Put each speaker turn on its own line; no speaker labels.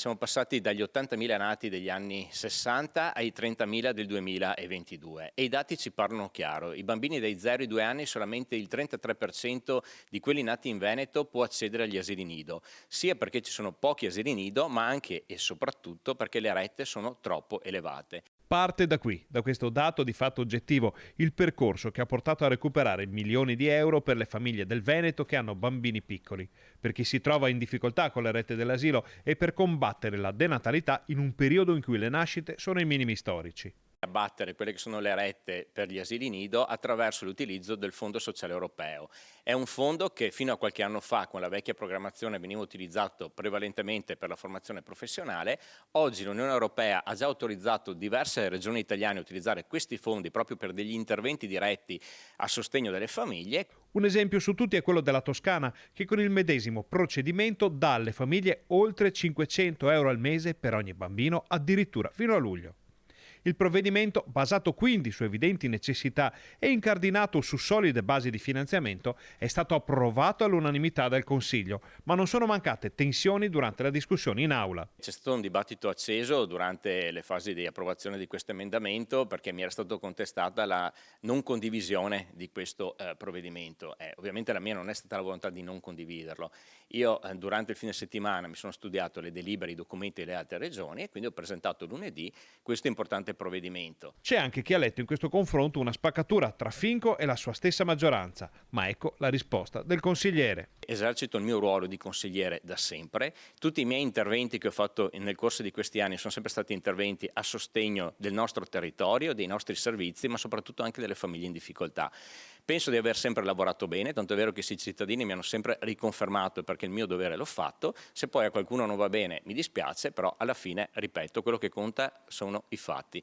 Siamo passati dagli 80.000 nati degli anni 60 ai 30.000 del 2022 e i dati ci parlano chiaro. I bambini dai 0 ai 2 anni, solamente il 33% di quelli nati in Veneto può accedere agli asili nido, sia perché ci sono pochi asili nido, ma anche e soprattutto perché le rette sono troppo elevate.
Parte da qui, da questo dato di fatto oggettivo, il percorso che ha portato a recuperare milioni di euro per le famiglie del Veneto che hanno bambini piccoli, per chi si trova in difficoltà con le rette dell'asilo e per combattere la denatalità in un periodo in cui le nascite sono ai minimi storici.
Abbattere quelle che sono le rette per gli asili nido attraverso l'utilizzo del Fondo Sociale Europeo. È un fondo che fino a qualche anno fa, con la vecchia programmazione, veniva utilizzato prevalentemente per la formazione professionale. Oggi l'Unione Europea ha già autorizzato diverse regioni italiane a utilizzare questi fondi proprio per degli interventi diretti a sostegno delle famiglie.
Un esempio su tutti è quello della Toscana, che con il medesimo procedimento dà alle famiglie oltre 500 euro al mese per ogni bambino, addirittura fino a luglio. Il provvedimento, basato quindi su evidenti necessità e incardinato su solide basi di finanziamento, è stato approvato all'unanimità dal Consiglio, ma non sono mancate tensioni durante la discussione in aula.
C'è stato un dibattito acceso durante le fasi di approvazione di questo emendamento perché mi era stata contestata la non condivisione di questo provvedimento. Ovviamente la mia non è stata la volontà di non condividerlo. Io durante il fine settimana mi sono studiato le delibere, i documenti delle altre regioni e quindi ho presentato lunedì questo importante provvedimento.
C'è anche chi ha letto in questo confronto una spaccatura tra Finco e la sua stessa maggioranza, ma ecco la risposta del consigliere.
Esercito il mio ruolo di consigliere da sempre. Tutti i miei interventi che ho fatto nel corso di questi anni sono sempre stati interventi a sostegno del nostro territorio, dei nostri servizi, ma soprattutto anche delle famiglie in difficoltà. Penso di aver sempre lavorato bene, tanto è vero che i cittadini mi hanno sempre riconfermato perché il mio dovere l'ho fatto. Se poi a qualcuno non va bene mi dispiace, però alla fine, ripeto, quello che conta sono i fatti.